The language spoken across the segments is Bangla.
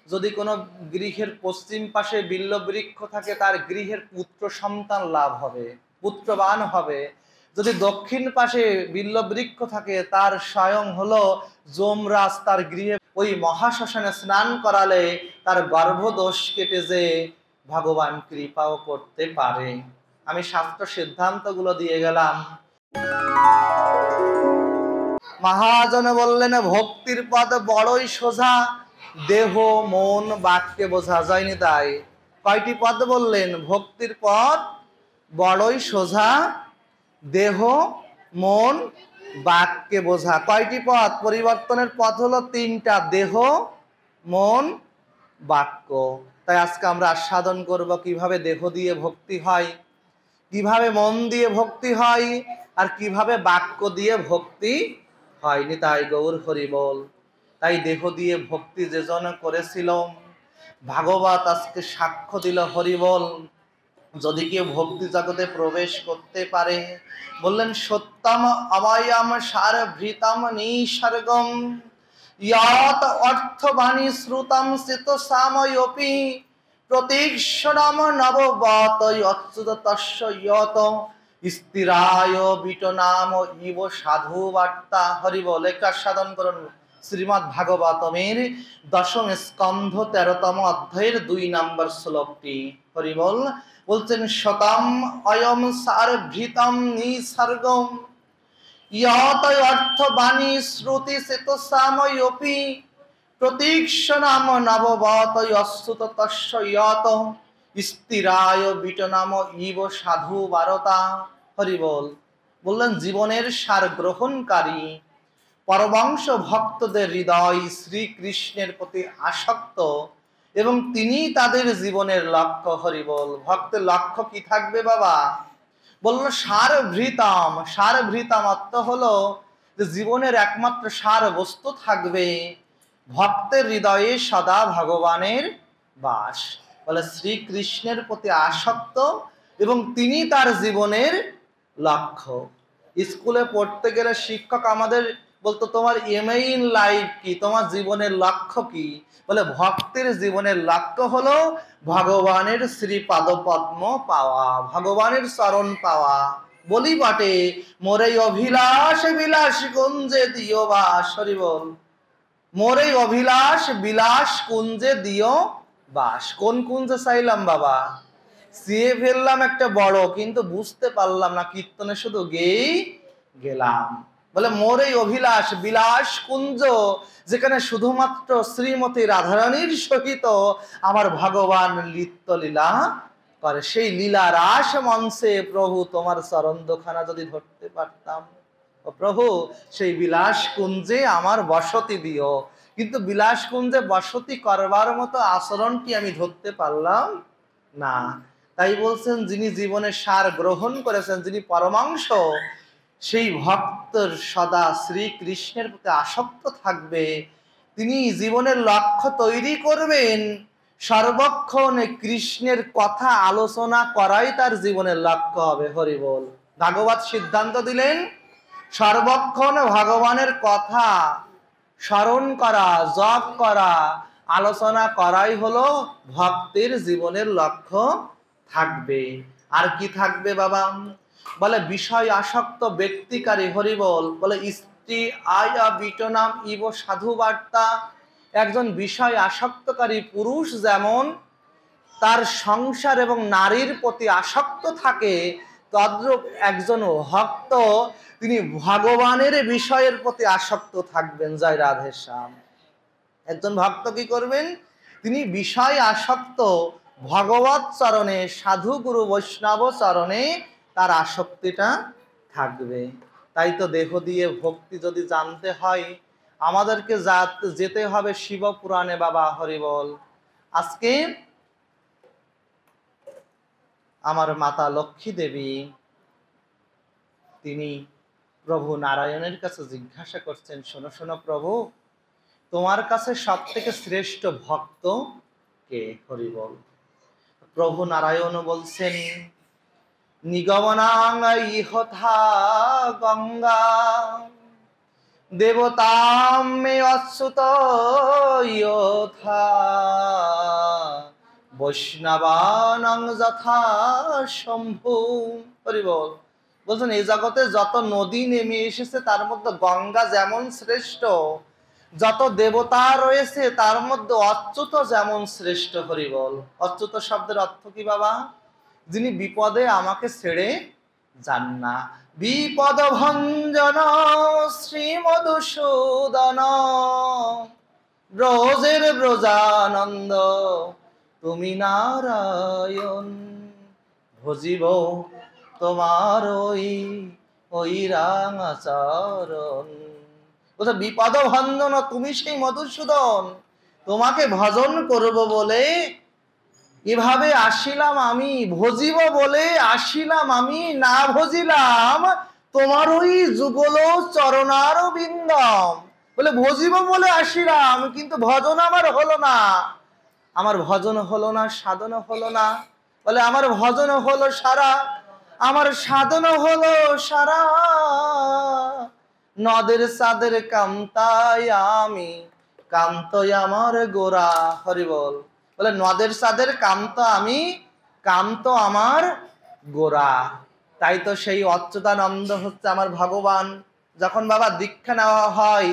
যদি কোনো গৃহের পশ্চিম পাশে বিল্ল বৃক্ষ থাকে তার গৃহের পুত্র সন্তান লাভ হবে, পুত্রবান হবে। যদি দক্ষিণ পাশে বিল্ল বৃক্ষ থাকে তার স্বয়ং হলো যমরাজ তার গৃহে ওই মহাশ্মশানে স্নান করালে তার গর্ভদোষ কেটে যে ভগবান কৃপাও করতে পারে। আমি শাস্ত্র সিদ্ধান্তগুলো দিয়ে গেলাম। মহাজন বললেন ভক্তির পথ বড়ই সোজা, দেহ মন বাক্যে বোঝা যায়নি। তাই কয়টি পদ বললেন? ভক্তির পথ বড়ই সোজা, দেহ মন বাক্যে বোঝা। কয়টি পথ? পরিবর্তনের পথ হলো তিনটা, দেহ মন বাক্য। তাই আজকে আমরা আস্বাদন করব কিভাবে দেহ দিয়ে ভক্তি হয়, কিভাবে মন দিয়ে ভক্তি হয়, আর কিভাবে বাক্য দিয়ে ভক্তি হয়। নিতাই গৌর হরি বল। তাই দেহ দিয়ে ভক্তি যে জন করেছিল ভাগবত আজকে সাক্ষ্য দিল হরি বল। যদি কেউ ভক্তি জগতে প্রবেশ করতে পারে, বললেন সত্যম অবয়ম সার ভৃতম নিসর্গম ইয়ত অর্থবাণী শ্রুতম সিত সাময়োপি প্রতীক্ষণম নববত অচ্যুত তস্য ইয়ত স্থিরায় বিটনাম ইব সাধু বার্তা। হরি বল। একটু আস্বাদন করুন শ্রীমদ্ ভাগবতমের দশম স্কন্ধ 13তম অধ্যায়ের 2 নম্বর শ্লোকটি। হরি বল। বলছেন শতম অয়ম সার ভৃতম নিসর্গম ইয়ত অর্থবাণী শ্রুতি সিত সাময়োপি প্রতীক্ষণাম নববত অচ্যুত তস্য ইয়ত স্থিরায় বিটনাম ইব সাধু বারতা। হরি বল। বললেন জীবনের সার গ্রহণকারী পরমাংশ ভক্তদের হৃদয় শ্রীকৃষ্ণের প্রতি আসক্ত এবং তিনি তাদের জীবনের লক্ষ্য। হরি বল। ভক্তের লক্ষ্য কি থাকবে বাবা? বলল সার ভৃতাম। সার ভৃতাম অর্থ হলো যে জীবনের একমাত্র সার বস্তু থাকবে ভক্তের হৃদয়ে সদা ভগবানের বাস। বলে শ্রীকৃষ্ণের প্রতি আসক্ত এবং তিনি তার জীবনের লক্ষ্য। স্কুলে পড়তে গেলে শিক্ষক আমাদের বলতো তোমার এম ইন লাইফ কি, তোমার জীবনের লক্ষ্য কি? বলে ভক্তের জীবনের লক্ষ্য হলো ভগবানের শ্রীপাদ পদ্ম পাওয়া, ভগবানের চরণ পাওয়া। বলি বটে মোরে অভিলাষ বিলাস কুঞ্জে দিও বাস। হরি বল। মোরে অভিলাষ বিলাস কুঞ্জে দিও বাস। কোন কুঞ্জে চাইলাম বাবা? চেয়ে ফেললাম একটা বড়, কিন্তু বুঝতে পারলাম না, কীর্তনে শুধু গেয়েই গেলাম। বলে মোর এই অভিলাষ বিলাস কুঞ্জ, যেখানে শুধুমাত্র শ্রীমতী রাধারানীর সহিত আমার ভগবান নৃত্য লীলা করে, সেই লীলা রাস মঞ্চে প্রভু তোমার চরণ দুখানা যদি ধরতে পারতাম, ও প্রভু সেই বিলাস কুঞ্জে আমার বসতি দিও। কিন্তু বিলাস কুঞ্জে বসতি করবার মতো আচরণটি আমি ধরতে পারলাম না। তাই বলছেন যিনি জীবনের সার গ্রহণ করেছেন, যিনি পরমাংশ, সেই ভক্তর সদা শ্রীকৃষ্ণের প্রতি আসক্ত থাকবে। তিনি জীবনের লক্ষ্য তৈরি করবেন, সর্বক্ষণ কৃষ্ণের কথা আলোচনা করাই তার জীবনের লক্ষ্য হবে। হরি বল। ভাগবত সিদ্ধান্ত দিলেন সর্বক্ষণ ভগবানের কথা স্মরণ করা, জপ করা, আলোচনা করাই হলো ভক্তের জীবনের লক্ষ্য থাকবে। আর কি থাকবে বাবা? বলে বিষয় আসক্ত ব্যক্তিকারী। হরি বল। বলে স্ত্রী আয়া বিটনাম ইব সাধু বার্তা। একজন বিষয় আসক্তকারী পুরুষ যেমন তার সংসার এবং নারীর প্রতি আসক্ত থাকে, তদ্রূপ একজন ভক্ত তিনি ভগবানের বিষয়ের প্রতি আসক্ত থাকবেন। জয় রাধে শ্যাম। একজন ভক্ত কি করবেন? তিনি বিষয় আসক্ত, ভগবত চরণে, সাধু গুরু বৈষ্ণব চরণে তার আসক্তিটা থাকবে। তাই তো দেহ দিয়ে ভক্তি যদি জানতে হয় আমাদেরকে যেতে হবে শিব পুরাণে বাবা। হরি বল। আজকে আমার মাতা লক্ষ্মী দেবী তিনি প্রভু নারায়ণের কাছে জিজ্ঞাসা করছেন, শোনো শোনো প্রভু, তোমার কাছে সব থেকে শ্রেষ্ঠ ভক্ত কে? হরি বল। প্রভু নারায়ণ বলছেন নিগমনাং ইহথা গঙ্গা দেবতাম মে অচ্যুত ইয়থা বৈষ্ণবানাং যথা শম্ভু। হরি বল। বলছেন এই জগতে যত নদী নেমে এসেছে তার মধ্যে গঙ্গা যেমন শ্রেষ্ঠ, যত দেবতা রয়েছে তার মধ্যে অচ্যুত যেমন শ্রেষ্ঠ। হরি বল। অচ্যুত শব্দের অর্থ কি বাবা? যিনি বিপদে আমাকে ছেড়ে যান না। বিপদ ভঞ্জন শ্রী মধুসূদন ব্রজের ব্রজানন্দ তুমি নারায়ণ, ভজিব তোমার ওই রাঙাচরণ। বলছে বিপদ ভঞ্জন, তুমি সেই মধুসূদন, তোমাকে ভজন করব বলে এভাবে আসিলাম আমি, ভজিব বলে আসিলাম আমি, না ভজিলাম তোমার ওই যুগল চরণার বিন্দম। বলে ভজিব বলে আসিলাম কিন্তু ভজন আমার হলো না, আমার ভজন হলো না, সাধন হলো না। বলে আমার ভজন হলো সারা, আমার সাধন হলো সারা, নদের সাদের কামতায় আমি, কামতই আমার গোরা। হরি বল। বলে নদের সাদের কান্ত আমি, কান্ত আমার গোরা। তাই তো সেই অচ্যুতানন্দ হচ্ছে আমার ভগবান। যখন বাবা দীক্ষা নেওয়া হয়,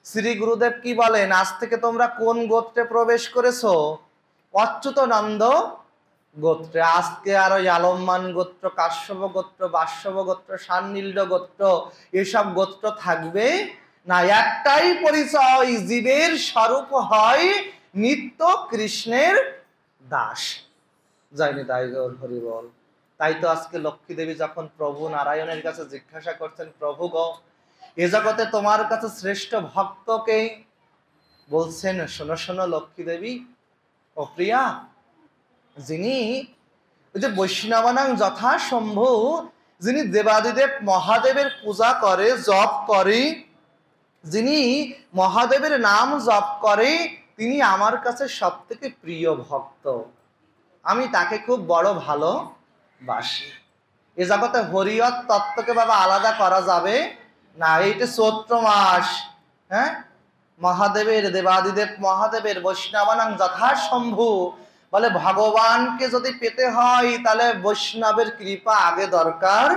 শ্রী গুরুদেব কি বলেন? আজ থেকে তোমরা কোন গোত্রে প্রবেশ করেছো? অচ্যুতানন্দ গোত্রে। আজকে আর ওই আলম্মান গোত্র, কাশ্যপ গোত্র, বাষ্যপ গোত্র, সান্নিল্য গোত্র এসব গোত্র থাকবে না। একটাই পরিচয়, জীবের স্বরূপ হয় নিত্য কৃষ্ণের দাস। জয়নি তাই গৌর হরি বল। তাই তো আজকে লক্ষ্মী দেবী যখন প্রভু নারায়ণের কাছে জিজ্ঞাসা করছেন, প্রভু গো এ জগতে তোমার কাছে শ্রেষ্ঠ ভক্তকে? বলছেন শোনো শোনো লক্ষ্মী দেবী ও প্রিয়া, যিনি ওই যে বৈষ্ণবানাং যথা শম্ভু, যিনি দেবাদিদেব মহাদেবের পূজা করে, জপ করে, যিনি মহাদেবের নাম জপ করে, তিনি আমার কাছে সব থেকে প্রিয় ভক্ত। আমি তাকে খুব বড় ভালোবাসি। এ জগতে হরিয়ত তত্ত্বকে বাবা আলাদা করা যাবে না। এইটা চৈত্র মাস, হ্যাঁ, মহাদেবের, দেবাদিদেব মহাদেবের বৈষ্ণবানাং যথা শম্ভু। বলে ভগবানকে যদি পেতে হয় তাহলে বৈষ্ণবের কৃপা আগে দরকার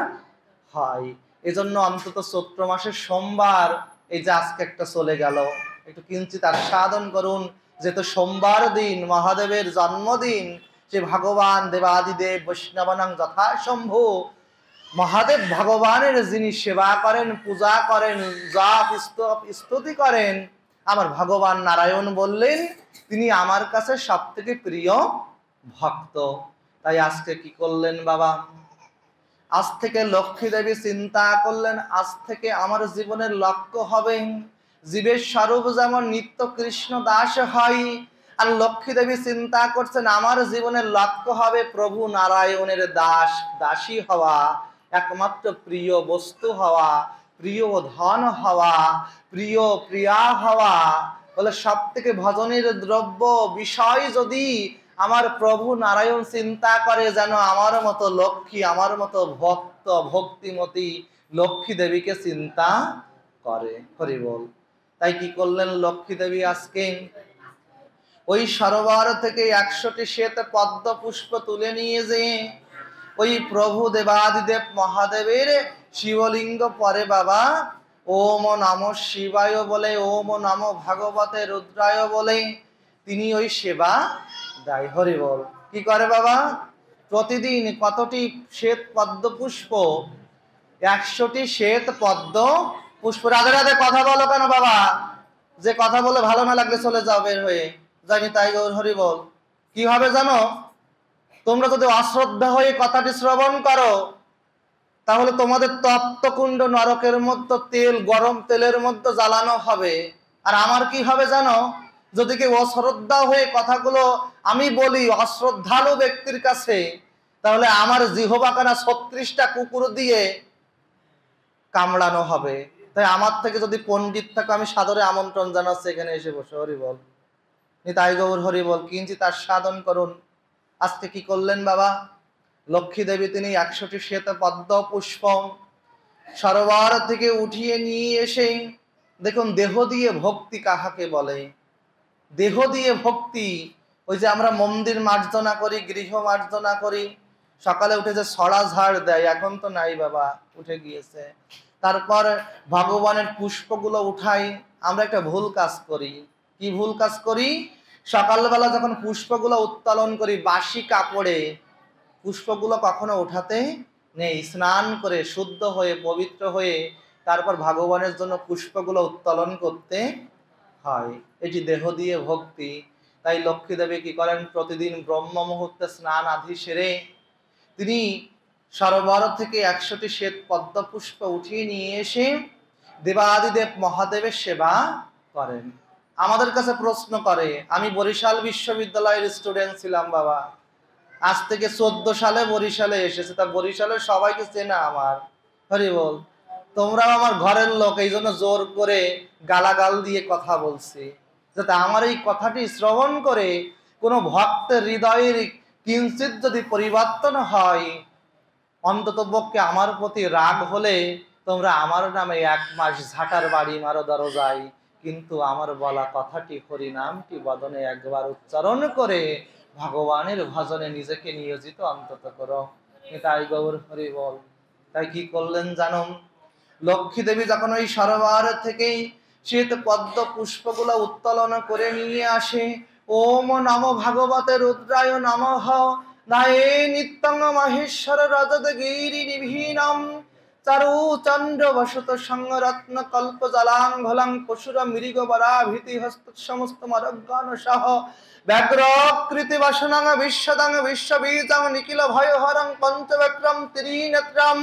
হয়। এজন্য অন্তত চৈত্র মাসের সোমবার, এই যে আজকে একটা চলে গেল, একটু কিঞ্চিৎ আস্বাদন করুন। যেহেতু সোমবার দিন মহাদেবের জন্মদিন, সে ভগবান দেবাদিদেব বৈষ্ণবানাং যথা শম্ভু, মহাদেব ভগবানের যিনি সেবা করেন, পূজা করেন, জপ স্তুতি করেন, আমার ভগবান নারায়ণ বললেন তিনি আমার কাছে সব থেকে প্রিয় ভক্ত। তাই আজকে কি করলেন বাবা? আজ থেকে লক্ষ্মী দেবী চিন্তা করলেন, আজ থেকে আমার জীবনের লক্ষ্য হবে জীবের স্বরূপ যেমন নিত্য কৃষ্ণ দাস হয়, আর লক্ষ্মী দেবী চিন্তা করছেন আমার জীবনের লক্ষ্য হবে প্রভু নারায়ণের দাস দাসী হওয়া, একমাত্র প্রিয় বস্তু হওয়া, প্রিয় ধন হওয়া, প্রিয় প্রিয়া হওয়া। বলে সব থেকে ভজনের দ্রব্য বিষয় যদি আমার প্রভু নারায়ণ চিন্তা করে, যেন আমার মতো লক্ষ্মী, আমার মতো ভক্ত ভক্তিমতী লক্ষ্মী দেবীকে চিন্তা করে। হরি বল। তাই কি করলেন লক্ষ্মী দেবী? আজকে ওই সরোবর থেকে 100টি শ্বেত পদ্ম পুষ্প তুলে নিয়ে যেয়ে ওই প্রভু দেবাদিদেব মহাদেবের শিবলিঙ্গ পরে বাবা ওম নমঃ শিবায় বলে, ওম নমঃ ভগবতে রুদ্রায় বলে তিনি ওই সেবা দেয়। হরি বল। কি করে বাবা? প্রতিদিন কতটি শ্বেত পদ্ম পুষ্প? 100টি শ্বেত পদ্ম পুষ্প। রাধে রাধে কথা বলো কেন বাবা? যে কথা বলে ভালো না লাগলে চলে যাও বের হয়ে। জানি তাই গৌর হরি বল। কি হবে জানো? তোমরা যদি অশ্রদ্ধা হয়ে কথাটি শ্রবণ করো তাহলে তোমাদের তপ্তকুণ্ড নরকের মধ্যে তেল, গরম তেলের মধ্যে জ্বালানো হবে। আর আমার কি হবে জানো? যদি কেউ অশ্রদ্ধা হয়ে কথাগুলো আমি বলি অশ্রদ্ধালু ব্যক্তির কাছে, তাহলে আমার জিহ্বাখানা 36টা কুকুর দিয়ে কামড়ানো হবে। তাই আমার থেকে যদি পণ্ডিত থাকে আমি সাদরে আমন্ত্রণ জানাচ্ছি, এখানে এসে বসে। হরি বল। নিতাই গৌর হরি বল। কিঞ্চিৎ আস্বাদন করুন। আজকে কি করলেন বাবা? লক্ষ্মী দেবী তিনি 100টি শ্বেত পদ্ম পুষ্প সরোবর থেকে উঠিয়ে নিয়ে এসে দেখুন, দেহ দিয়ে ভক্তি কাহাকে বলে? দেহ দিয়ে ভক্তি, ওই যে আমরা মন্দির মার্জনা করি, গৃহ মার্জনা করি, সকালে উঠে যে ছড়া ঝাড় দেয়, এখন তো নাই বাবা, উঠে গিয়েছে। তারপর ভগবানের পুষ্পগুলো উঠাই, আমরা একটা ভুল কাজ করি। কি ভুল কাজ করি? সকালবেলা যখন পুষ্পগুলো উত্তোলন করি, বাসি কাপড়ে পুষ্পগুলো কখনো উঠাতে নেই। স্নান করে শুদ্ধ হয়ে পবিত্র হয়ে তারপর ভগবানের জন্য পুষ্পগুলো উত্তোলন করতে হয়। এটি দেহ দিয়ে ভক্তি। তাই লক্ষ্মী দেবী কি করেন? প্রতিদিন ব্রহ্ম মুহূর্তে স্নান আদি সেরে তিনি সরোবর থেকে 100টি শ্বেত পদ্ম পুষ্প উঠিয়ে নিয়ে এসে দেবাদিদেব মহাদেবের সেবা করেন। আমাদের কাছে প্রশ্ন করে, আমি বরিশাল বিশ্ববিদ্যালয়ের স্টুডেন্ট ছিলাম বাবা, আজ থেকে 14 সালে বরিশালে এসেছে, তা বরিশালের সবাইকে চেনা আমার, হরি বল। তোমরাও আমার ঘরের লোক, এই জন্য জোর করে গালাগাল দিয়ে কথা বলছি, যাতে আমার এই কথাটি শ্রবণ করে কোনো ভক্তের হৃদয়ের কিঞ্চিত যদি পরিবর্তন হয়, অন্তত পক্ষে আমার প্রতি রাগ হলে তোমরা আমার নামে 1 মাস ঝাঁটার বাড়ি মারো দরজায়, কিন্তু আমার বলা কথাটি হরিনামটি বদনে একবার উচ্চারণ করে ভগবানের ভজনে নিজেকে নিয়োজিত অন্তত করো। তাই গৌর হরি বল। তাই কি করলেন জানো? লক্ষ্মী দেবী যখন ওই সরোবর থেকে শ্বেত পদ্ম পুষ্পগুলো উত্তোলন করে নিয়ে আসে, ওম নমো ভাগবতে রুদ্রায় নমঃ নায়ে নিত্যং মহেশ্বর রজত গিরি নিভীনম চারু চন্দ্র বসত সংরত্ন কল্প জলাঙ্ঘলাং পশুর মৃগ বরাভীতি হস্ত সমস্ত মরজ্ঞান সহ ব্যাঘ্রকৃতি বাসনাং বিশ্বদাং বিশ্ববীজাং নিখিল ভয়হরং পঞ্চবক্রম ত্রিনেত্রম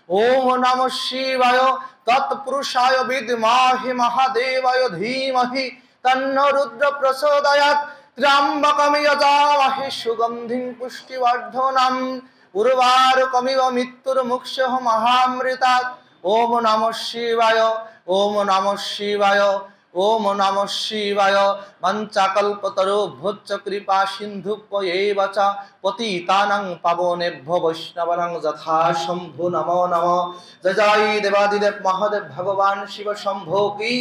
ওম নমঃ শিবায় তৎপুরুষায় বিদ্মহে মহাদেবায় ধীমহি তন্নো রুদ্র প্রচোদয়াৎ ত্র্যম্বকং যজামহে সুগন্ধিং পুষ্টিবর্ধনম উর্বারুকমিব মৃত্যুর্মুক্ষঃ মহামৃতাৎ ওম নমঃ শিবায় ওম নমঃ শিবায় ওম নমঃ শিবায় মঞ্চাকল্পতরুভ্যশ্চ কৃপা সিন্ধুভ্যৈব চ পতিতানাং পাবনেভ্যো বৈষ্ণবানাং যথা শম্ভু নমো নমঃ। জয় জয় দেবাদিদেব মহাদেব ভগবান শিব শম্ভো কি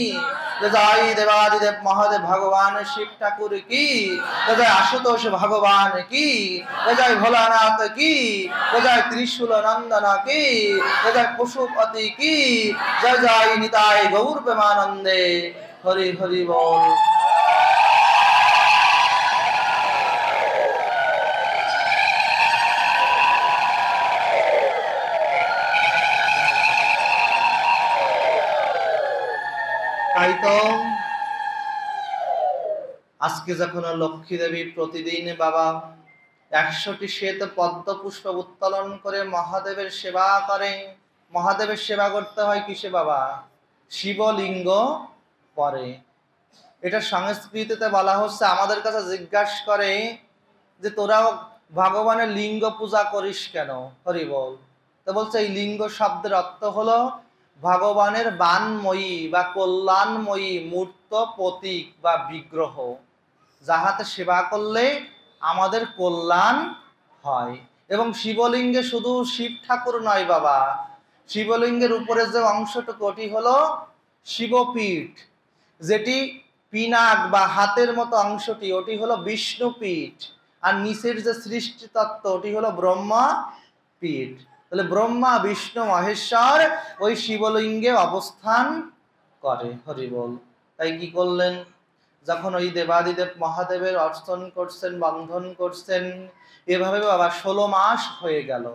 জয়। জয় দেবাদিদেব মহাদেব ভগবান শিব ঠাকুর কি জয়। জয় আশুতোষ ভগবান কি জয়। জয় ভোলানাথ কি জয়। জয় ত্রিশূল নন্দন কি জয়। জয় পশুপতি কি জয়। জয় নিতাই গৌর প্রেমানন্দে হরি হরি বল। তাই তো আজকে যখন লক্ষ্মী দেবী প্রতিদিন বাবা 100টি শ্বেত পদ্ম পুষ্প উত্তোলন করে মহাদেবের সেবা করে। মহাদেবের সেবা করতে হয় কিসে বাবা? শিবলিঙ্গ পরে। এটা সংস্কৃতিতে বলা হচ্ছে, আমাদের কাছে জিজ্ঞাসা করে যে তোরা ভগবানের লিঙ্গ পূজা করিস কেন? হরি বল। তো বলছে এই লিঙ্গ শব্দের অর্থ হলো ভগবানের বানময়ী বা কল্যাণময়ী মূর্ত প্রতীক বা বিগ্রহ, যাহাতে সেবা করলে আমাদের কল্যাণ হয়। এবং শিবলিঙ্গে শুধু শিব ঠাকুর নয় বাবা, শিবলিঙ্গের উপরে যে অংশটুকু ওটি হলো শিবপীঠ, যেটি পিনাক বা হাতের মতো অংশটি ওটি হলো বিষ্ণুপীঠ, আর নিচের যে সৃষ্টি তত্ত্ব ওটি হলো ব্রহ্মা পীঠ। তাহলে ব্রহ্মা বিষ্ণু মহেশ্বর ওই শিবলিঙ্গে অবস্থান করে। হরি বল। তাই কি করলেন? যখন ওই দেবাদিদেব মহাদেবের অর্চন করছেন, বন্ধন করছেন, এভাবে বাবা 16 মাস হয়ে গেল।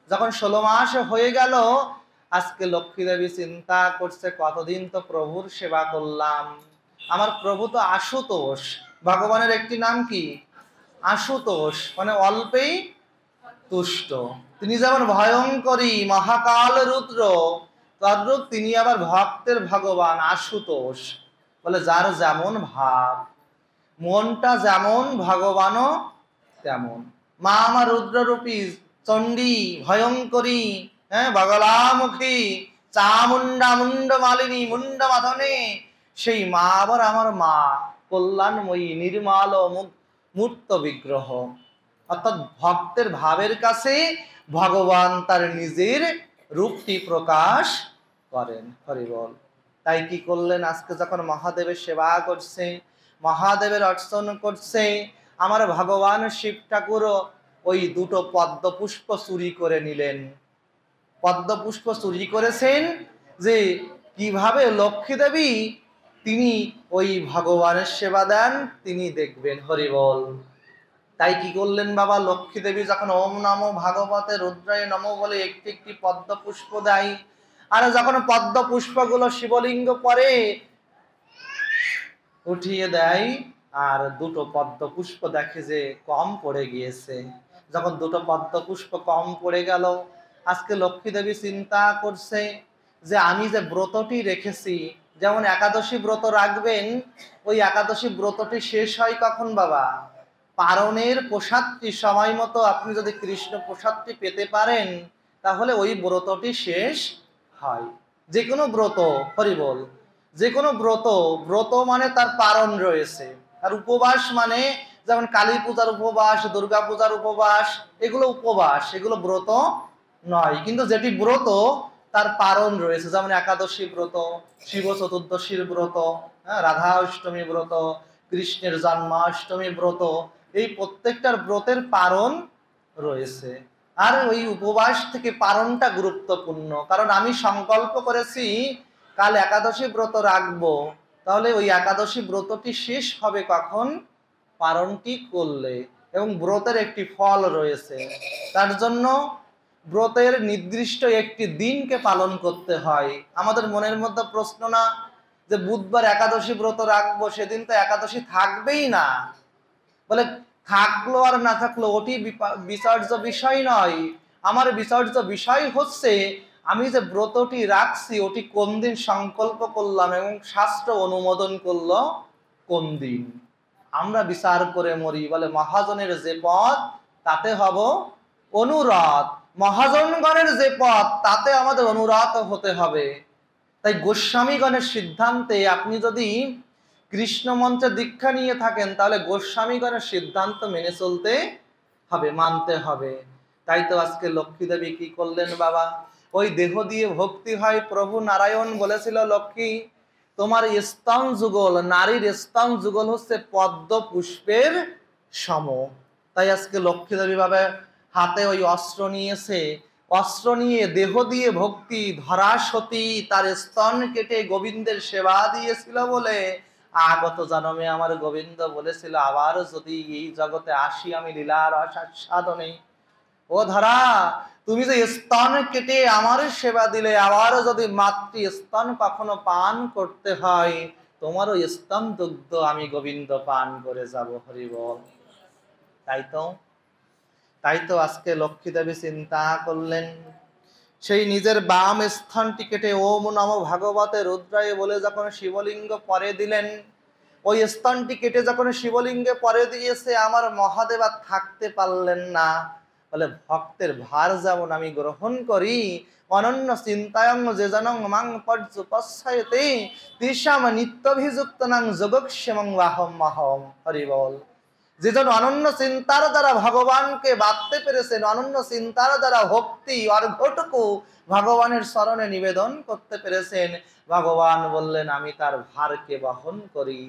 যখন 16 মাস হয়ে গেল, আজকে লক্ষ্মী দেবী চিন্তা করছে কতদিন তো প্রভুর সেবা করলাম, আমার প্রভু তো আশুতোষ। ভগবানের একটি নাম কি? আশুতোষ, মানে অল্পেই তুষ্ট। তিনি যেমন ভয়ঙ্করী মহাকাল রুদ্র, তদ্রূপ তিনি আবার ভক্তের ভগবান আশুতোষ। বলে যার যেমন ভাব, মনটা যেমন ভগবানও তেমন। মা আমার রুদ্ররূপী চণ্ডী ভয়ঙ্করী, হ্যাঁ, বগলামুখী চামুন্ডা মুন্ড মালিনী মুন্ড মাথনে, সেই মা আবার আমার মা কল্যাণময়ী নির্মল মূর্ত বিগ্রহ। অর্থাৎ ভক্তের ভাবের কাছে ভগবান তার নিজের রূপটি প্রকাশ করেন। হরি বল। তাই কি করলেন, আজকে যখন মহাদেবের সেবা করছে, মহাদেবের অর্চন করছে, আমার ভগবান শিব ঠাকুরও ওই দুটো পদ্ম পুষ্প চুরি করে নিলেন। পদ্ম পুষ্প চুরি করেছেন যে কিভাবে লক্ষ্মী দেবী তিনি ওই ভগবানের সেবা দেন তিনি দেখবেন। হরি বল। তাই কি করলেন বাবা, লক্ষ্মী দেবী যখন ওম নমো ভাগবতে রুদ্রায় নমো বলে একটি একটি পদ্ম পুষ্প দেয়, আর যখন পদ্ম পুষ্পগুলো শিবলিঙ্গ পরে উঠিয়ে দেয়, আর দুটো পদ্ম পুষ্প দেখে যে কম পড়ে গিয়েছে। যখন দুটো পদ্ম পুষ্প কম পড়ে গেল, আজকে লক্ষ্মী দেবী চিন্তা করছে যে আমি যে ব্রতটি রেখেছি, যেমন একাদশী ব্রত রাখবেন, ওই একাদশী ব্রতটি শেষ হয় কখন বাবা, পারণের প্রসাদটি সময় মতো আপনি যদি কৃষ্ণ প্রসাদটি পেতে পারেন, তাহলে ওই ব্রতটি শেষ হয়। যে কোনো ব্রত, হরি বল, যে কোনো ব্রত, ব্রত মানে তার পারণ রয়েছে। আর উপবাস মানে যেমন কালী পূজার উপবাস, দুর্গা পূজার উপবাস, এগুলো উপবাস, এগুলো ব্রত নয়। কিন্তু যেটি ব্রত তার পারণ রয়েছে, যেমন একাদশী ব্রত, শিব চতুর্দশীর ব্রত, রাধা অষ্টমী ব্রত, কৃষ্ণের জন্মাষ্টমী ব্রত, এই প্রত্যেকটার ব্রতের পারণ রয়েছে। আর ওই উপবাস থেকে পারণটা গুরুত্বপূর্ণ, কারণ আমি সংকল্প করেছি কাল একাদশী ব্রত রাখবো, তাহলে ওই একাদশী ব্রতটি শেষ হবে কখন, পারণটি করলে। এবং ব্রতের একটি ফল রয়েছে, তার জন্য ব্রতের নির্দিষ্ট একটি দিনকে পালন করতে হয়। আমাদের মনের মধ্যে প্রশ্ন না যে বুধবার একাদশী ব্রত রাখবো, সেদিন তো একাদশী থাকবেই না, বলে থাকলো আর না থাকলো ওটি বিচার্য বিষয় নয়। আমার বিচার্য বিষয় হচ্ছে আমি যে ব্রতটি রাখছি ওটি কোন দিন সংকল্প করলাম এবং শাস্ত্র অনুমোদন করলো কোন দিন। আমরা বিচার করে মরি, বলে মহাজনের যে পথ তাতে হব অনুরত, মহাজনগণের যে পথ তাতে আমাদের অনুরত হতে হবে। তাই গোস্বামীগণের সিদ্ধান্তে আপনি যদি কৃষ্ণ মন্ত্রে দীক্ষা নিয়ে থাকেন, তাহলে গোস্বামীগণের সিদ্ধান্ত মেনে চলতে হবে, মানতে হবে। তাই তো আজকে লক্ষ্মী দেবী কি করলেন বাবা, ওই দেহ দিয়ে ভক্তি হয়। প্রভু নারায়ণ বলেছিল, লক্ষ্মী তোমার স্তন যুগল, নারীর স্তন যুগল হচ্ছে পদ্ম পুষ্পের সম। তাই আজকে লক্ষ্মী দেবী ভাবে হাতে ওই অস্ত্র নিয়েছে, অস্ত্র নিয়ে দেহ দিয়ে ভক্তি, ধরা সতী তার স্তন কেটে গোবিন্দের সেবা দিয়েছিল বলে আগত জন্মে আমার গোবিন্দ বলেছিল আবার যদি এই জগতে আসি আমি লীলার আস্বাদনে, ও ধরা তুমি যে স্তন কেটে আমার সেবা দিলে, আবারও যদি মাতৃ স্তন কখনো পান করতে হয়, তোমারও স্তন দুগ্ধ আমি গোবিন্দ পান করে যাব। হরি বল। তাই তো আজকে লক্ষ্মী দেবী চিন্তা করলেন, সেই নিজের বাম স্থানটি কেটে ওম নমো ভাগবতে রুদ্রায় বলে যখন শিবলিঙ্গ পরে দিলেন, ওই স্থানটি কেটে যখন শিবলিঙ্গে পরে দিয়েছে, আমার মহাদেব আর থাকতে পারলেন না, বলে ভক্তের ভার যেমন আমি গ্রহণ করি, অনন্য চিন্তায়ং যে জনং মাং পর্যুপস্যায়তে তেষাম নিত্যাভিযুক্তানাং যোগক্ষেমং বাহম মাহম। হরি বল। যেজন অনন্য চিন্তার দ্বারা ভগবানকে বাঁধতে পেরেছেন, অনন্য চিন্তার দ্বারা ভক্তি অর্ঘটুকু ভগবানের চরণে নিবেদন করতে পেরেছেন, ভগবান বললেন আমি তার ভারকে বহন করি,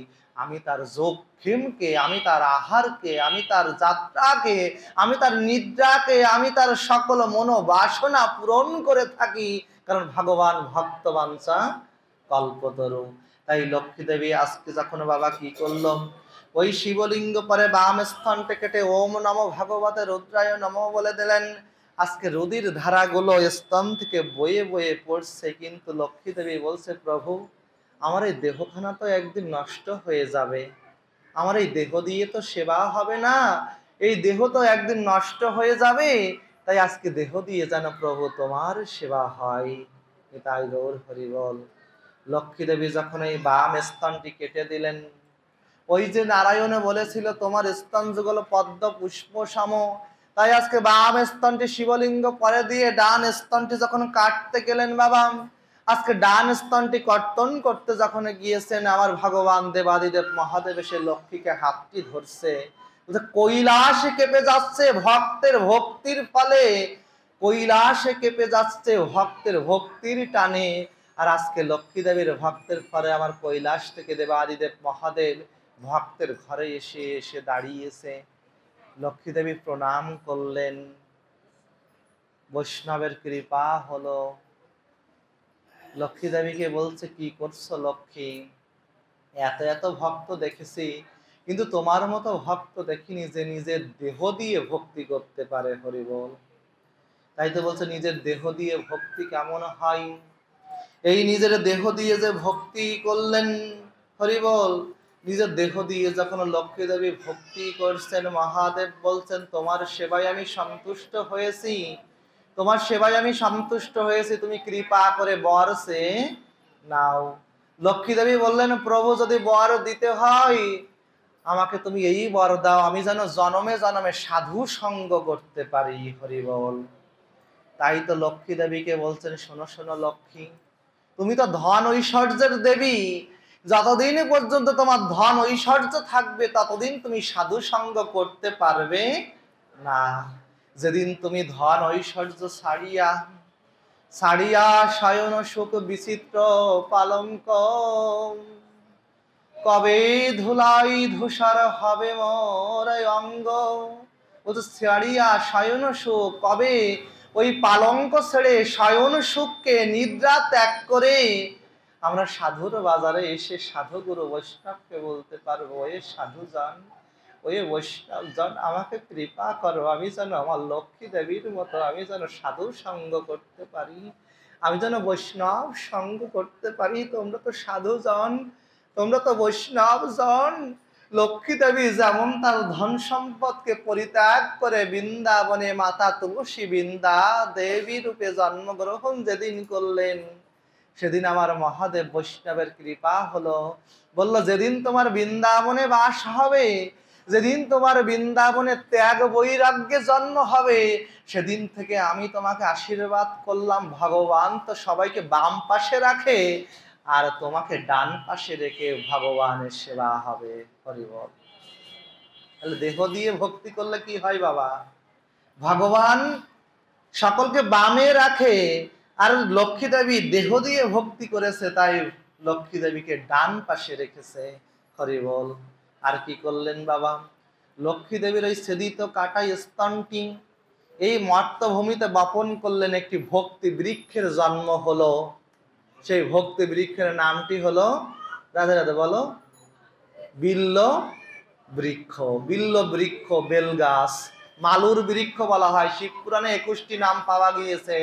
আমি তার যোগক্ষেমকে, আমি তার আহারকে, আমি তার যাত্রাকে, আমি তার নিদ্রাকে, আমি তার সকল মনোবাসনা পূরণ করে থাকি, কারণ ভগবান ভক্তবাঞ্ছা কল্পতরু। তাই লক্ষ্মী দেবী আজকে যখন বাবা কি করলাম, ওই শিবলিঙ্গ পরে বাম স্থানটা কেটে ওম নমো ভাগবতে রুদ্রায় নমো বলে দিলেন। আজকে রুদির ধারাগুলো স্তন থেকে বয়ে বয়ে পড়ছে, কিন্তু লক্ষ্মী দেবী বলছে প্রভু আমার এই দেহখানা তো একদিন নষ্ট হয়ে যাবে, আমার এই দেহ দিয়ে তো সেবা হবে না, এই দেহ তো একদিন নষ্ট হয়ে যাবে, তাই আজকে দেহ দিয়ে যেন প্রভু তোমার সেবা হয়। তাই গৌর হরি বল। লক্ষ্মী দেবী যখন এই বাম স্থানটি কেটে দিলেন, ওই যে নারায়ণে বলেছিল তোমার স্তন যুগল পদ্ম পুষ্প সম, তাই আজকে বাম স্তনটি শিবলিঙ্গ পরে দিয়ে ডান স্তনটি যখন কাটতে গেলেন বাবা, আজকে ডান স্তনটি কর্তন করতে যখন গিয়েছেন, আমার ভগবান দেবাদিদেব মহাদেব এসে লক্ষ্মীকে হাতটি ধরছে, কৈলাসে কেঁপে যাচ্ছে ভক্তের ভক্তির ফলে, কৈলাসে কেঁপে যাচ্ছে ভক্তের ভক্তির টানে, আর আজকে লক্ষ্মী দেবীর ভক্তের পরে আমার কৈলাস থেকে দেবাদিদেব মহাদেব ভক্তের ঘরে এসে এসে দাঁড়িয়েছে। লক্ষ্মী দেবী প্রণাম করলেন, বৈষ্ণবের কৃপা হলো। লক্ষ্মী দেবীকে বলছে, কি করছো লক্ষ্মী? এত এত ভক্ত দেখেছি, কিন্তু তোমার মতো ভক্ত দেখিনি যে নিজের দেহ দিয়ে ভক্তি করতে পারে। হরি বল। তাই তো বলছে নিজের দেহ দিয়ে ভক্তি কেমন হয়। এই নিজের দেহ দিয়ে যে ভক্তি করলেন, হরি বল, নিজের দেহ দিয়ে যখন লক্ষ্মী দেবী ভক্তি করছেন, মহাদেব বলছেন তোমার সেবায় আমি সন্তুষ্ট হয়েছি, তোমার সেবায় আমি সন্তুষ্ট হয়েছি, তুমি কৃপা করে বর সে নাও। লক্ষ্মী দেবী বললেন, প্রভু যদি বর দিতে হয় আমাকে তুমি এই বর দাও, আমি যেন জনমে জনমে সাধু সঙ্গ করতে পারি। হরি বল। তাই তো লক্ষ্মী দেবীকে বলছেন, শোনো শোনো লক্ষ্মী, তুমি তো ধন ঐশ্বর্যের দেবী, যতদিন পর্যন্ত তোমার ধন ঐশ্বর্য থাকবে ততদিন তুমি সাধু সঙ্গ করতে পারবে না। যেদিন তুমি ধন ঐশ্বর্য ছাড়িয়া ছাড়িয়া শয়ন সুখ বিচিত্র পালঙ্ক, কবে ধুলাই ধূসর হবে মোর অঙ্গ। বলতো ছাড়িয়া শয়ন সুখ, কবে ওই পালঙ্ক ছেড়ে শয়ন সুখকে নিদ্রা ত্যাগ করে আমরা সাধুর বাজারে এসে সাধু গুরু বৈষ্ণবকে বলতে পারবো, এ সাধুজন, ওই বৈষ্ণবজন আমাকে কৃপা করো, আমি যেন আমার লক্ষ্মী দেবীর মতো আমি যেন সাধু সঙ্গ করতে পারি, আমি যেন বৈষ্ণব সঙ্গ করতে পারি। তোমরা তো সাধুজন, তোমরা তো বৈষ্ণব জন। লক্ষ্মী দেবী যেমন তার ধন সম্পদকে পরিত্যাগ করে বৃন্দাবনে মাতা তুলসী বৃন্দা দেবী রূপে জন্মগ্রহণ যেদিন করলেন, সেদিন আমার মহাদেব বৈষ্ণবের কৃপা হলো। বলল, যেদিন তোমার বৃন্দাবনে বাস হবে, যেদিন তোমার বৃন্দাবনে ত্যাগ বৈরাগ্যে জন্ম হবে, সেদিন থেকে আমি তোমাকে আশীর্বাদ করলাম। ভগবান তো সবাইকে বাম পাশে রাখে, আর তোমাকে ডান পাশে রেখে ভগবানের সেবা হবে। হরি বল। তাহলে দেহ দিয়ে ভক্তি করলে কি হয় বাবা? ভগবান সকলকে বামে রাখে, আর লক্ষ্মী দেবী দেহ দিয়ে ভক্তি করেছে, তাই লক্ষ্মী দেবীকে ডান পাশে রেখেছে। হরি বল। আর কি করলেন বাবা? লক্ষ্মী দেবীর ওই ছেদিত কাটাই স্তনটি এই মর্তভূমিতে বপন করলেন, একটি ভক্তি বৃক্ষের জন্ম হলো। সেই ভক্তি বৃক্ষের নামটি হলো, রাধে রাধে বলো, বিল্ল বৃক্ষ। বিল্ল বৃক্ষ, বেলগাছ, মালুর বৃক্ষ বলা হয়। শিবপুরাণে 21টি নাম পাওয়া গিয়েছে।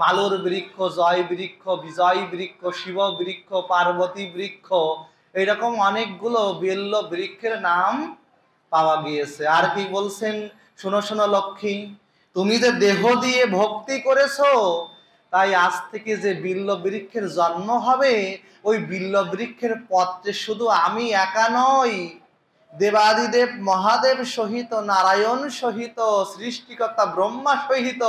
মালুর বৃক্ষ, জয় বৃক্ষ, বিজয় বৃক্ষ, শিব বৃক্ষ, পার্বতী বৃক্ষ, এইরকম অনেকগুলো বিল্ল বৃক্ষের নাম পাওয়া গিয়েছে। আর কি বলছেন, শোনো শোনো লক্ষ্মী, তুমি যে দেহ দিয়ে ভক্তি করেছো, তাই আজ থেকে যে বিল্ল বৃক্ষের জন্ম হবে, ওই বিল্ল বৃক্ষের পত্রে শুধু আমি একা নই, দেবাদিদেব মহাদেব সহিত, নারায়ণ সহিত, সৃষ্টিকর্তা ব্রহ্মা সহিত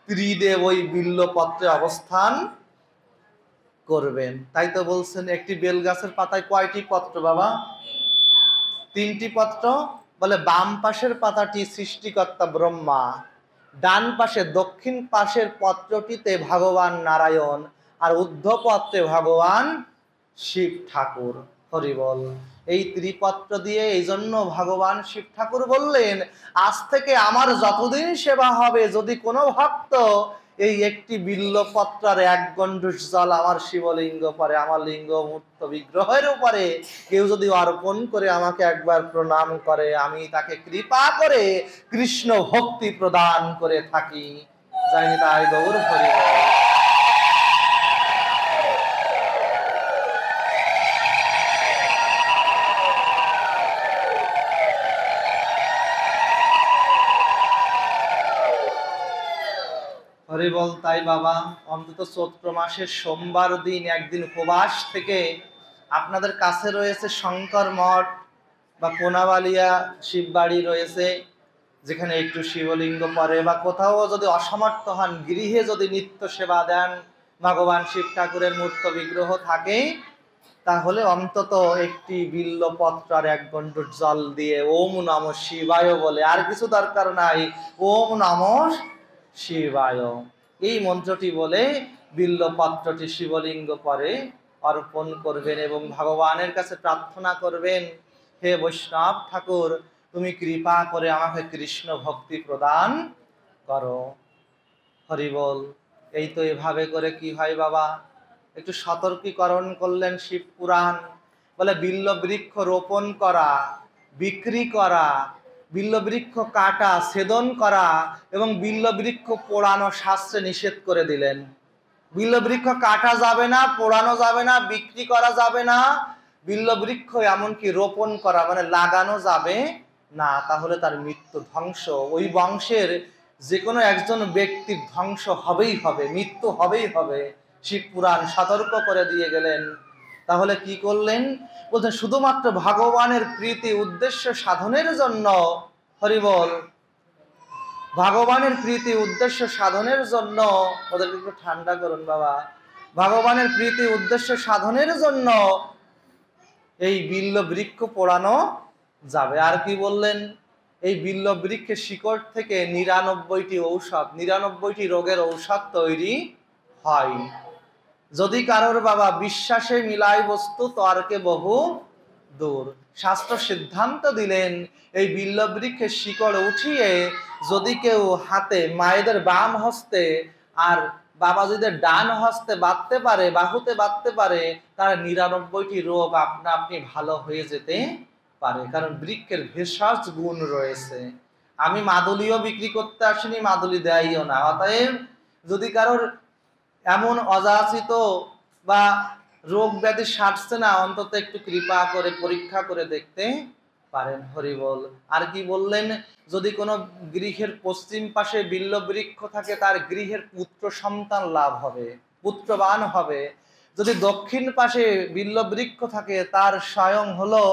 ত্রিদেব ওই বিল্ল পত্রে অবস্থান করবেন। তাই তো বলছেন, একটি বেল গাছের পাতায় কয়টি পত্র বাবা? 3টি পত্র। বলে বাম পাশের পাতাটি সৃষ্টিকর্তা ব্রহ্মা, ডান পাশে দক্ষিণ পাশের পত্রটিতে ভগবান নারায়ণ, আর ঊর্ধ্ব পত্রে ভগবান শিব ঠাকুর। হরি বল। এই ত্রিপত্র দিয়ে এই জন্য ভগবান শিব ঠাকুর বললেন, আজ থেকে আমার যতদিন সেবা হবে, যদি কোনো ভক্ত এই একটি বিল্লপত্র আর 1 গণ্ডূষ জল আমার শিবলিঙ্গ পরে, আমার লিঙ্গ মূর্ত বিগ্রহের উপরে কেউ যদি অর্পণ করে আমাকে একবার প্রণাম করে, আমি তাকে কৃপা করে কৃষ্ণ ভক্তি প্রদান করে থাকি। জানি তাই গৌর হরি বল। হরি বল। তাই বাবা, অন্তত চৈত্র মাসের সোমবার দিন একদিন উপবাস থেকে, আপনাদের কাছে রয়েছে শঙ্কর মঠ বা কোনাবালিয়া শিববাড়ি রয়েছে, যেখানে একটু শিবলিঙ্গ পরে, বা কোথাও যদি অসমর্থ হন, গৃহে যদি নিত্য সেবা দেন, ভগবান শিব ঠাকুরের মূর্ত বিগ্রহ থাকে, তাহলে অন্তত একটি বিল্লপত্র আর 1 গণ্ডূষ জল দিয়ে ওম নমঃ শিবায় বলে, আর কিছু দরকার নাই, ওম নমঃ শিবায় এই মন্ত্রটি বলে বিল্লপত্রটি শিবলিঙ্গ পরে অর্পণ করবেন এবং ভগবানের কাছে প্রার্থনা করবেন, হে বৈষ্ণব ঠাকুর, তুমি কৃপা করে আমাকে কৃষ্ণ ভক্তি প্রদান করো। হরি বল। এই তো এভাবে করে কি হয় বাবা, একটু সতর্কীকরণ করলেন শিব পুরাণ। বলে বিল্ল বৃক্ষ রোপণ করা, বিক্রি করা, বিল্ল বৃক্ষ কাটা, ছেদন করা এবং বিল্ল বৃক্ষ পোড়ানো শাস্ত্রে নিষেধ করে দিলেন। বিল্ল বৃক্ষ কাটা যাবে না, পোড়ানো যাবে না, বিক্রি করা যাবে না, বিল্ল বৃক্ষ এমনকি রোপণ করা মানে লাগানো যাবে না, তাহলে তার মৃত্যু, ধ্বংস, ওই বংশের যে কোনো একজন ব্যক্তির ধ্বংস হবেই হবে, মৃত্যু হবেই হবে। শিব পুরাণ সতর্ক করে দিয়ে গেলেন। তাহলে কি করলেন? বলছেন শুধুমাত্র ভগবানের প্রীতি উদ্দেশ্য সাধনের জন্য, হরিবল, ভগবানের প্রীতি উদ্দেশ্য সাধনের জন্য, ওদের একটু ঠান্ডা করুন বাবা, ভগবানের প্রীতি উদ্দেশ্য সাধনের জন্য এই বিল্ল বৃক্ষ পোড়ানো যাবে। আর কি বললেন? এই বিল্ল বৃক্ষের শিকড় থেকে ৯৯টি ঔষধ, ৯৯টি রোগের ঔষধ তৈরি হয়। যদি কারোর বাবা বিশ্বাসে মিলাই বস্তু তর্কে বহু দূর। শাস্ত্র সিদ্ধান্ত দিলেন এই বিল্ল বৃক্ষের শিকড় উঠিয়ে যদি কেউ হাতে, মায়েদের বাম হস্তে আর বাবাজিদের ডান হস্তে বাঁধতে পারে, বাহুতে বাঁধতে পারে, তার ৯৯টি রোগ আপনা আপনি ভালো হয়ে যেতে পারে। কারণ বৃক্ষের ভেষজ গুণ রয়েছে। আমি মাদুলিও বিক্রি করতে আসিনি, মাদুলি দেয়ও না। অতএব যদি কারোর এমন অযাচিত বা রোগ ব্যাধি সারছে না, অন্তত একটু কৃপা করে পরীক্ষা করে দেখতে পারেন। হরিবল। আর কি বললেন? যদি কোনো গৃহের পশ্চিম পাশে বিল্ল বৃক্ষ থাকে, তার গৃহের পুত্র সন্তান লাভ হবে, পুত্রবান হবে। যদি দক্ষিণ পাশে বিল্ল বৃক্ষ থাকে, তার স্বয়ং হলো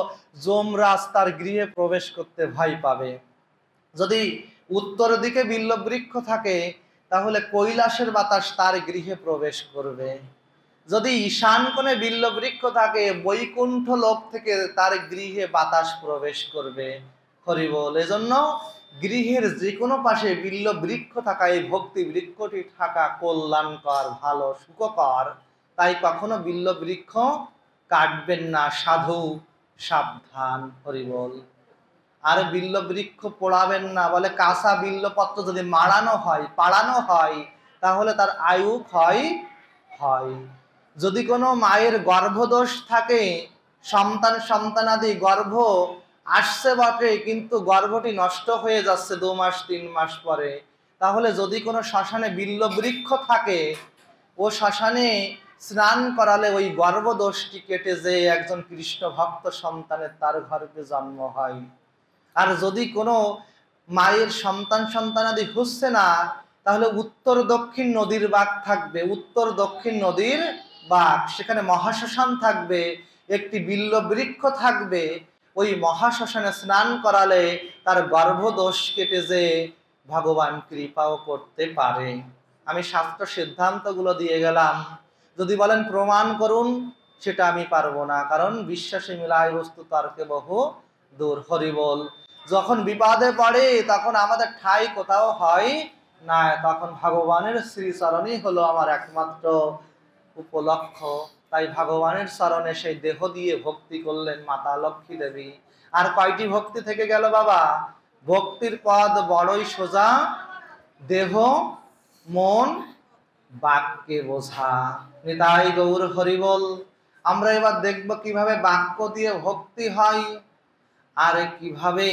যমরাজ তার গৃহে প্রবেশ করতে ভয় পাবে। যদি উত্তর দিকে বিল্ল বৃক্ষ থাকে, তাহলে কৈলাসের বাতাস তার গৃহে প্রবেশ করবে। যদি ঈশান কোণে বিল্ল বৃক্ষ থাকে, বৈকুণ্ঠ লোক থেকে তার গৃহে বাতাস প্রবেশ করবে। হরিবল। এজন্য গৃহের যে কোনো পাশে বিল্ল বৃক্ষ থাকা, এই ভক্তি বৃক্ষটি থাকা কল্যাণকর, ভালো, সুখকর। তাই কখনো বিল্ল বৃক্ষ কাটবেন না, সাধু সাবধান। হরিবল। আর বিল্ল বৃক্ষ পোড়াবেন না। বলে কাঁচা বিল্লপত্র যদি মাড়ানো হয়, পাড়ানো হয়, তাহলে তার আয়ু ক্ষয় হয়। যদি কোনো মায়ের গর্ভদোষ থাকে, সন্তানাদি গর্ভ আসছে বটে, কিন্তু গর্ভটি নষ্ট হয়ে যাচ্ছে ২ মাস ৩ মাস পরে, তাহলে যদি কোনো শ্মশানে বিল্ল বৃক্ষ থাকে, ও শ্মশানে স্নান করালে ওই গর্ভদোষটি কেটে যে একজন কৃষ্ণ ভক্ত সন্তানের তার গর্ভে জন্ম হয়। আর যদি কোনো মায়ের সন্তানাদি হচ্ছে না, তাহলে উত্তর দক্ষিণ নদীর বাঁক থাকবে, উত্তর দক্ষিণ নদীর বাঁক, সেখানে মহাশ্মশান থাকবে, একটি বিল্ল বৃক্ষ থাকবে। ওই মহাশ্মশানে স্নান করালে তার গর্ভদোষ কেটে যে ভগবান কৃপাও করতে পারে। আমি শাস্ত্র সিদ্ধান্তগুলো দিয়ে গেলাম। যদি বলেন প্রমাণ করুন, সেটা আমি পারবো না, কারণ বিশ্বাসে মিলায় বস্তু তর্কে বহু দূর। হরিবল। যখন বিপদে পড়ে তখন আমাদের ঠাঁই কোথাও হয় না, তখন ভগবানের শ্রীচরণই হলো আমার একমাত্র উপলক্ষ। তাই ভগবানের চরণে সেই দেহ দিয়ে ভক্তি করলেন মাতা লক্ষ্মী দেবী। আর কয়টি ভক্তি থেকে গেল বাবা? ভক্তির পদ বড়ই সোজা, দেহ মন বাক্যে বোঝা। নিতাই গৌর হরিবল। আমরা এবার দেখব কিভাবে বাক্য দিয়ে ভক্তি হয় আর কিভাবে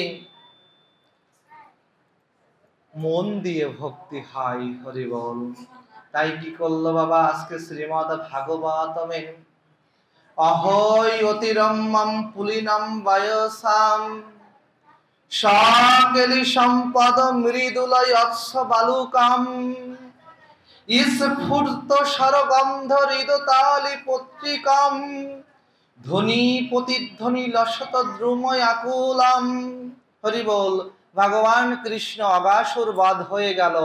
মন দিয়ে ভক্তি হয়। হরিবল। তাই কি করলো বাবা? আজকে শ্রীমদ ভাগবতমে অহৈ অতিরম্যম পুলিনম বয়সাম সাকেলি সম্পদ মৃদুলয় অৎস বালুকাম স্ফূর্ত সরগন্ধ হৃদতালি পত্রিকাম ধ্বনি প্রতিধ্বনি লসত দ্রুময় আকুলাম। হরিবল। ভগবান কৃষ্ণ অগাসুর বধ হয়ে গেল,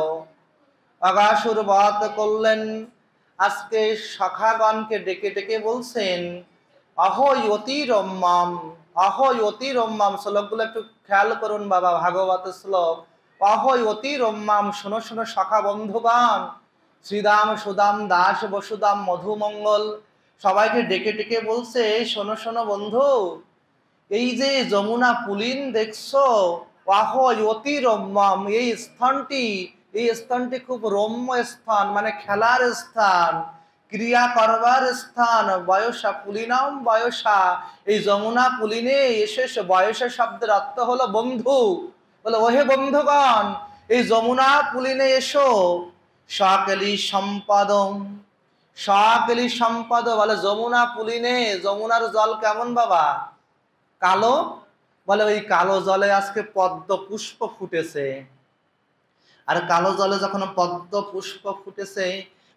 অগাসুর বধ করলেন। আজকে সখাগণকে ডেকে ডেকে বলছেন অহৈ অতিরম্যম, অহৈ অতিরম্যম। শ্লোকগুলো একটু খেয়াল করুন বাবা, ভাগবত শ্লোক। অহৈ অতিরম্যম। শোনো শোনো সখা বন্ধুগণ, শ্রীদাম সুদাম দাস বসুদাম মধুমঙ্গল সবাইকে ডেকে ডেকে বলছে, শোনো শোনো বন্ধু, এই যে যমুনা পুলিন দেখছো, ওয়াহ অতি রম্যম, এই স্থানটি খুব রম্য স্থান, মানে খেলার স্থান, ক্রিয়া করবার স্থান। বয়সা পুলিনাম বয়সা, এই যমুনা পুলিনে এসে বয়সা শব্দের অর্থ হলো বন্ধু। বলে ওহে বন্ধুগণ, এই যমুনা পুলিনে এসো, সকলি সম্পাদম, সকলি সম্পদ। বলে যমুনা পুলিনে, যমুনার জল কেমন বাবা? কালো। বলে ওই কালো জলে আজকে পদ্ম পুষ্প ফুটেছে। আর কালো জলে যখন পদ্ম পুষ্প ফুটেছে,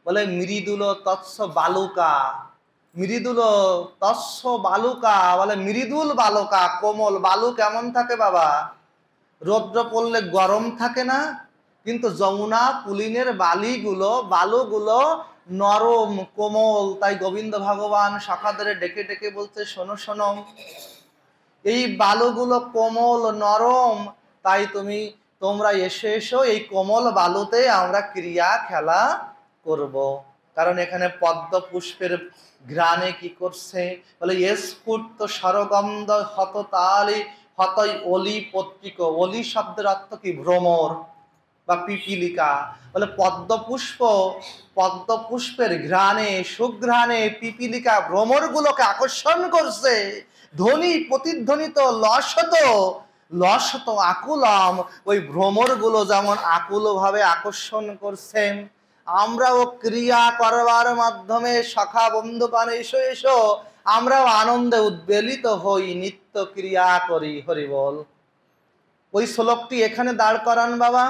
বলে মৃদুল তৎস বালুকা, মৃদুল তৎস বালুকা, বলে মৃদুল বালুকা, কোমল। বালু কেমন থাকে বাবা? রৌদ্র পড়লে গরম থাকে না? কিন্তু যমুনা পুলিনের বালুগুলো নরম কোমল। তাই গোবিন্দ ভগবান সখাদের ডেকে ডেকে বলছে, শোনো শোনো, এই বালুগুলো কোমল নরম, তাই তোমরা এসো, এই কোমল বালুতে আমরা ক্রিয়া খেলা করব। কারণ এখানে পদ্ম পুষ্পের ঘ্রাণে কি করছে? বলে স্ফুট সরগন্ধ হততালি হতই অলি পত্রিক। অলি শব্দের অর্থ কি? ভ্রমর বা পিপিলিকা। বলে পদ্ম পুষ্পের ঘ্রাণে, সুঘ্রাণে পিপিলিকা ভ্রমরগুলোকে আকর্ষণ করছে। ধ্বনি প্রতিধ্বনিত লসত আকুলম, ওই ভ্রমরগুলো যেমন আকুল ভাবে আকর্ষণ করছেন, আমরাও ক্রিয়া করবার মাধ্যমে সখা বন্ধুগণ এসো এসো, আমরাও আনন্দে উদ্বেলিত হই, নিত্য ক্রিয়া করি। হরি বল। ওই শ্লোকটি এখানে দাঁড় করান বাবা।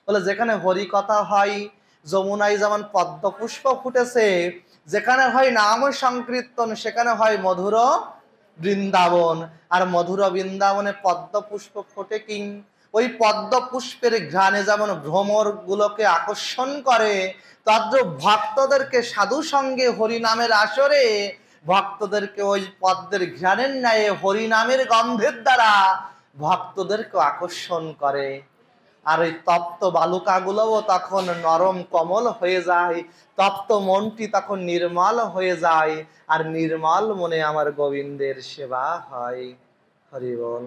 বলে যেখানে হরি কথা হয়, যমুনায় যেমন পদ্ম পুষ্প ফুটেছে, যেখানে হয় নাম সংকীর্তন, সেখানে হয় মধুর বৃন্দাবন। আর মধুর বৃন্দাবনে পদ্ম পুষ্প ফোটে কি? ওই পদ্ম পুষ্পের ঘ্রাণে যেমন ভ্রমর গুলোকে আকর্ষণ করে, তদ্রূপ ভক্তদেরকে সাধু সঙ্গে হরিনামের আসরে ভক্তদেরকে ওই পদ্মের ঘ্রাণের ন্যায় হরিনামের গন্ধের দ্বারা ভক্তদেরকে আকর্ষণ করে। আর ওই তপ্ত বালুকাগুলোও তখন নরম কমল হয়ে যায়, তপ্ত মনটি তখন নির্মল হয়ে যায়, আর নির্মল মনে আমার গোবিন্দের সেবা হয়। হরি বল।